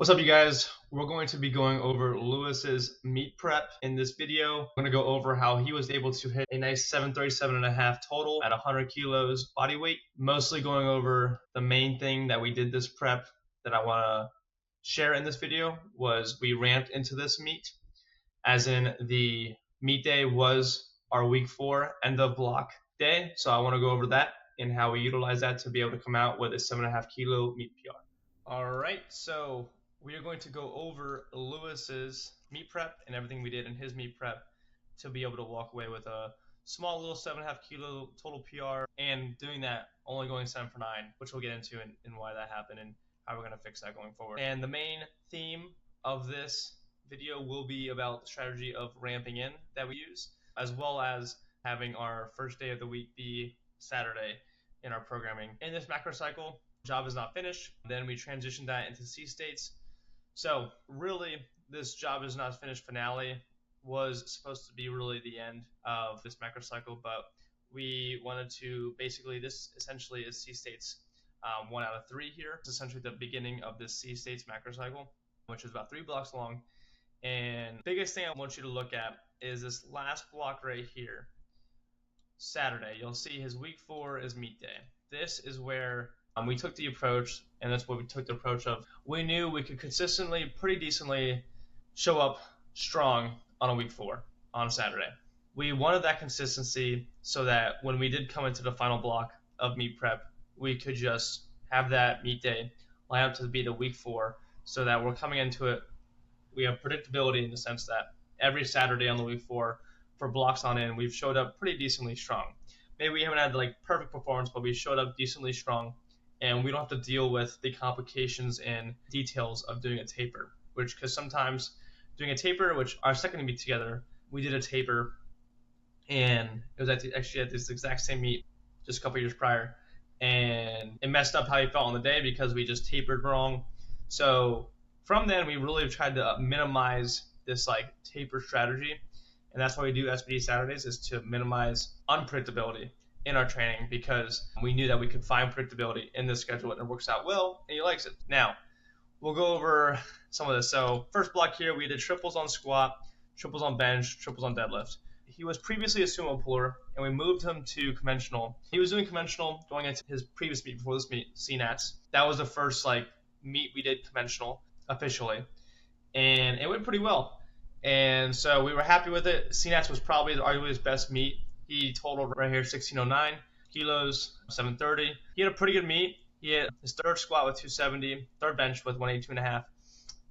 What's up, you guys? We're going to be going over Lewis's meet prep in this video. I'm going to go over how he was able to hit a nice 737.5 total at 100 kilos body weight. Mostly going over the main thing that we did this prep that I want to share in this video was we ramped into this meet, as in the meet day was our week 4 end of block day. So I want to go over that and how we utilize that to be able to come out with a 7.5 kilo meet PR. All right, so we are going to go over Lewis's meet prep and everything we did in his meet prep to be able to walk away with a small little 7.5 kilo total PR, and doing that only going 7 for 9, which we'll get into and why that happened and how we're going to fix that going forward. And the main theme of this video will be about the strategy of ramping in that we use, as well as having our first day of the week be Saturday in our programming. In this macro cycle, job is not finished. Then we transition that into C states. So really, this job is not finished finale was supposed to be really the end of this macro cycle, but we wanted to basically, this essentially is C states 1 out of 3 here. It's essentially the beginning of this C states macro cycle, which is about 3 blocks long. And biggest thing I want you to look at is this last block right here. Saturday, you'll see his week 4 is meet day. This is where we took the approach, and that's what we took the approach of. We knew we could consistently, pretty decently, show up strong on a week 4 on Saturday. We wanted that consistency so that when we did come into the final block of meet prep, we could just have that meet day line up to be the week 4, so that we're coming into it. We have predictability in the sense that every Saturday on the week 4 for blocks on in, we've showed up pretty decently strong. Maybe we haven't had like perfect performance, but we showed up decently strong. And we don't have to deal with the complications and details of doing a taper, because sometimes doing a taper, which our second meet together, we did a taper, and it was actually at this exact same meet just a couple years prior, and it messed up how you felt on the day because we just tapered wrong. So from then, we really tried to minimize this like taper strategy, and that's why we do SPD Saturdays, is to minimize unpredictability in our training, because we knew that we could find predictability in this schedule and it works out well and he likes it. Now, we'll go over some of this. So first block here, we did triples on squat, triples on bench, triples on deadlift. He was previously a sumo puller and we moved him to conventional. He was doing conventional going into his previous meet before this meet, CNATs. That was the first like meet we did conventional officially, and it went pretty well. And so we were happy with it. CNATs was probably arguably his best meet. He totaled right here 1609 kilos, 730. He had a pretty good meet. He had his third squat with 270, third bench with 182.5,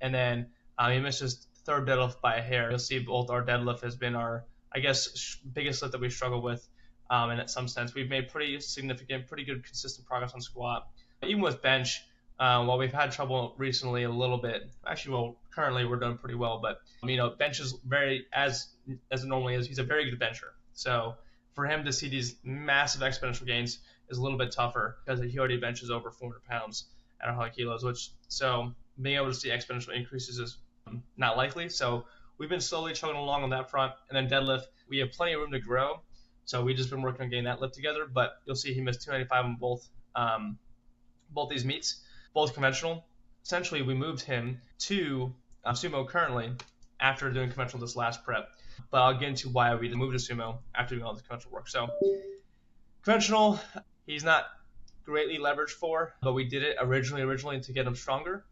and then he missed his third deadlift by a hair. You'll see both our deadlift has been our, I guess, biggest lift that we struggle with, and in some sense we've made pretty significant, pretty good, consistent progress on squat. Even with bench, while we've had trouble recently a little bit, actually, well, currently we're doing pretty well, but bench is very, as it normally is, he's a very good bencher. So for him to see these massive exponential gains is a little bit tougher because he already benches over 400 pounds at 100 kilos, so being able to see exponential increases is not likely. So we've been slowly chugging along on that front. And then deadlift, we have plenty of room to grow. So we've just been working on getting that lift together. But you'll see he missed 295 on both these meets, both conventional. Essentially, we moved him to sumo currently after doing conventional this last prep. But I'll get into why we moved to sumo after doing all this conventional work. So conventional, he's not greatly leveraged for, but we did it originally to get him stronger.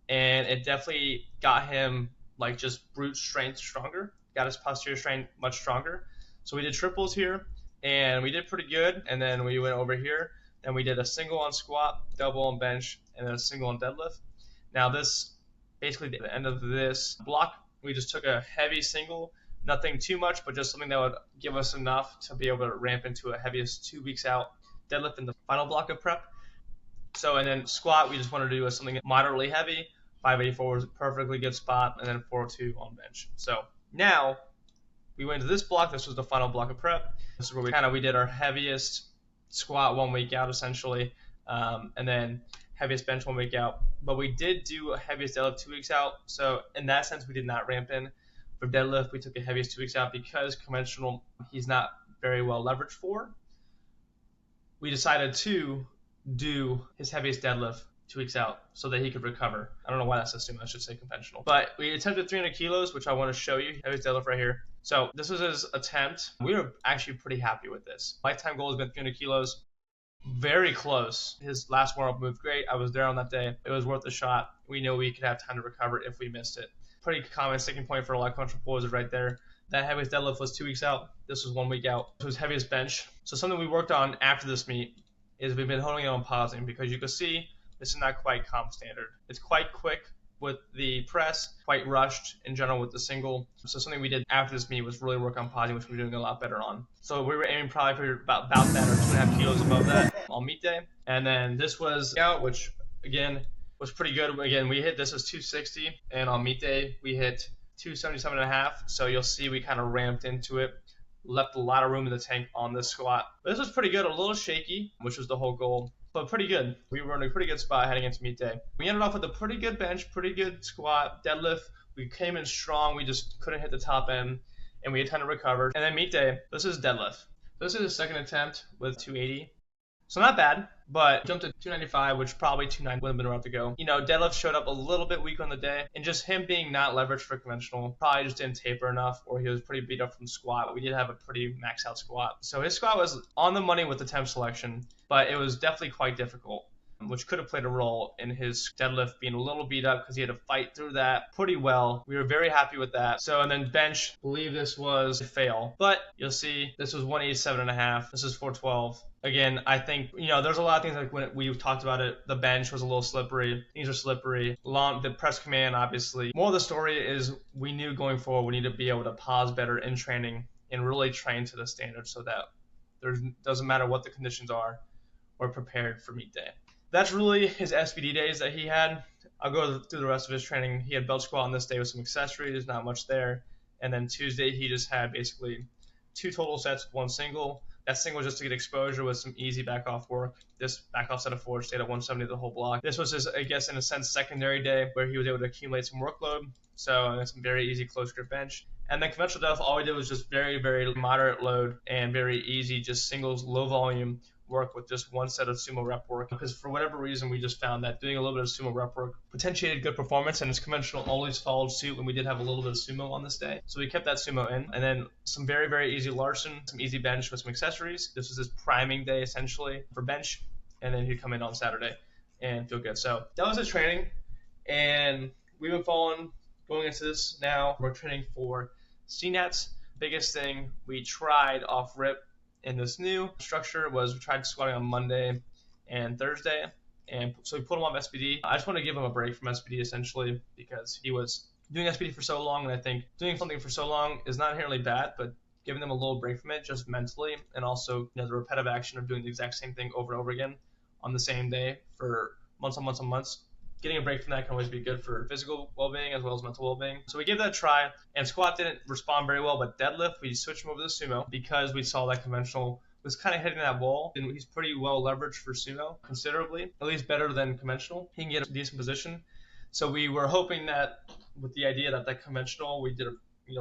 And it definitely got him like just brute strength stronger, got his posterior strength much stronger. So we did triples here, and we did pretty good. And then we went over here, and we did a single on squat, double on bench, and then a single on deadlift. Now this, basically at the end of this block, we just took a heavy single, nothing too much, but just something that would give us enough to be able to ramp into a heaviest 2 weeks out deadlift in the final block of prep. So, and then squat, we just wanted to do something moderately heavy. 584 was a perfectly good spot, and then 402 on bench. So now we went to this block. This was the final block of prep. This is where we did our heaviest squat 1 week out essentially, and then heaviest bench 1 week out. But we did do a heaviest deadlift 2 weeks out. So in that sense, we did not ramp in. For deadlift, we took a heaviest 2 weeks out because conventional he's not very well leveraged for. We decided to do his heaviest deadlift 2 weeks out so that he could recover. I don't know why that says sumo, I should say conventional. But we attempted 300 kilos, which I want to show you. Heavy deadlift right here. So this was his attempt. We were actually pretty happy with this. Lifetime goal has been 300 kilos. Very close. His last warm-up moved great. I was there on that day. It was worth a shot. We knew we could have time to recover if we missed it. Pretty common sticking point for a lot of control pulls is right there. That heaviest deadlift was 2 weeks out. This was 1 week out. So his heaviest bench. So something we worked on after this meet is we've been honing on pausing, because you can see this is not quite comp standard. It's quite quick with the press, quite rushed in general with the single. So something we did after this meet was really work on pausing, which we're doing a lot better on. So we were aiming probably for about that or 2.5 kilos above that on meet day. And then this was out, which again was pretty good. Again, we hit this as 260, and on meet day we hit 277.5. So you'll see we kind of ramped into it, left a lot of room in the tank on this squat. But this was pretty good, a little shaky, which was the whole goal, but pretty good. We were in a pretty good spot heading into meet day. We ended off with a pretty good bench, pretty good squat, deadlift. We came in strong, we just couldn't hit the top end, and we had time to recover. And then meet day, this is deadlift. This is his second attempt with 280. So not bad, but jumped to 295, which probably 290 would have been a route to go. You know, deadlift showed up a little bit weak on the day, and just him being not leveraged for conventional, probably just didn't taper enough, or he was pretty beat up from squat. But we did have a pretty maxed out squat. So his squat was on the money with the temp selection, but it was definitely quite difficult, which could have played a role in his deadlift being a little beat up because he had to fight through that pretty well. We were very happy with that. So, and then bench, I believe this was a fail, but you'll see this was 187.5. This is 412. Again, I think, you know, there's a lot of things like when we've talked about it, the bench was a little slippery. Things are slippery. The press command, obviously. More of the story is we knew going forward we need to be able to pause better in training and really train to the standard so that there doesn't matter what the conditions are, we're prepared for meet day. That's really his SBD days that he had. I'll go through the rest of his training. He had belt squat on this day with some accessories, not much there. And then Tuesday, he just had basically 2 total sets, 1 single. That single was just to get exposure with some easy back off work. This back off set of 4 stayed at 170 the whole block. This was his, I guess, in a sense, secondary day where he was able to accumulate some workload. So some very easy close grip bench. And then conventional deadlift, all we did was just very, very moderate load and very easy, just singles, low volume work with just 1 set of sumo rep work, because for whatever reason we just found that doing a little bit of sumo rep work potentiated good performance, and his conventional always followed suit when we did have a little bit of sumo on this day. So we kept that sumo in, and then some very, very easy Larson, some easy bench with some accessories. This was his priming day essentially for bench, and then he'd come in on Saturday and feel good. So that was his training, and we've been going into this now. We're training for CNATs. Biggest thing we tried off rip in this new structure was we tried squatting on Monday and Thursday, and so we put him on SBD. I just want to give him a break from SBD essentially because he was doing SBD for so long, and I think doing something for so long is not inherently bad, but giving them a little break from it just mentally, and also, you know, the repetitive action of doing the exact same thing over and over again on the same day for months and months and months. Getting a break from that can always be good for physical well-being as well as mental well-being. So we gave that a try, and squat didn't respond very well, but deadlift, we switched him over to sumo because we saw that conventional was kind of hitting that wall, and he's pretty well leveraged for sumo, considerably, at least better than conventional. He can get a decent position. So we were hoping that with the idea that conventional, we did,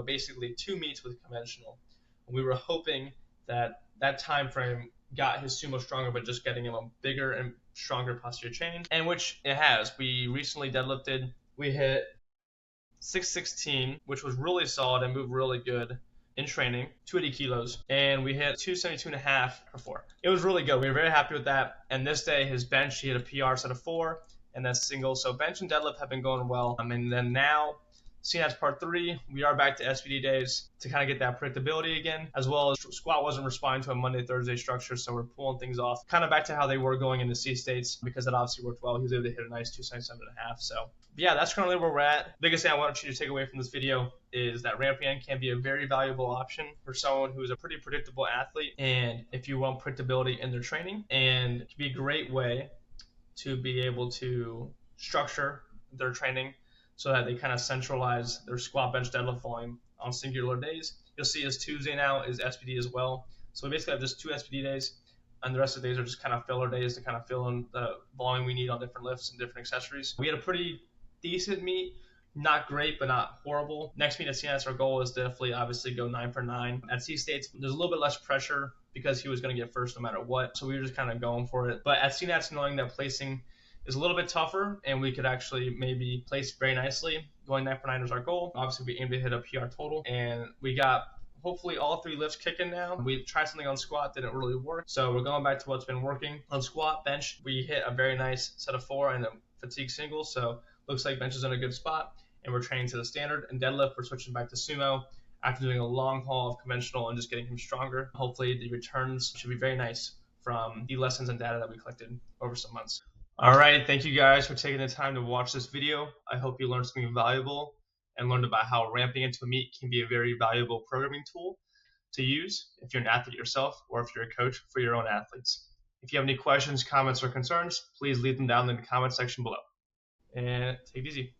basically 2 meets with conventional. And we were hoping that that time frame got his sumo stronger, but just getting him a bigger and stronger posterior chain, and which it has. We recently deadlifted. We hit 616, which was really solid and moved really good in training, 280 kilos, and we hit 272.5 for 4. It was really good. We were very happy with that. And this day, his bench, he had a PR set of 4, and then single. So bench and deadlift have been going well. And then now, CNAT's part 3, we are back to SBD days to kind of get that predictability again, as well as squat wasn't responding to a Monday, Thursday structure, so we're pulling things off kind of back to how they were going into C states, because that obviously worked well. He was able to hit a nice 277.5. So yeah, that's currently where we're at. Biggest thing I want you to take away from this video is that ramping can be a very valuable option for someone who is a pretty predictable athlete, and if you want predictability in their training, and it can be a great way to be able to structure their training so that they kind of centralize their squat, bench, deadlift volume on singular days. You'll see as Tuesday now is SBD as well. So we basically have just 2 SBD days, and the rest of the days are just kind of filler days to kind of fill in the volume we need on different lifts and different accessories. We had a pretty decent meet, not great, but not horrible. Next meet at CNATS, our goal is definitely obviously go 9 for 9. At C States, there's a little bit less pressure because he was going to get first no matter what. So we were just kind of going for it. But at CNATS, knowing that placing is a little bit tougher, and we could actually maybe place very nicely. Going 9 for 9 is our goal. Obviously, we aim to hit a PR total, and we got hopefully all 3 lifts kicking now. We tried something on squat, didn't really work, so we're going back to what's been working. On squat, bench, we hit a very nice set of 4 and a fatigue single, so looks like bench is in a good spot, and we're training to the standard. And deadlift, we're switching back to sumo after doing a long haul of conventional and just getting him stronger. Hopefully the returns should be very nice from the lessons and data that we collected over some months. All right, thank you guys for taking the time to watch this video. I hope you learned something valuable and learned about how ramping into a meet can be a very valuable programming tool to use if you're an athlete yourself or if you're a coach for your own athletes. If you have any questions, comments, or concerns, please leave them down in the comment section below. And take it easy.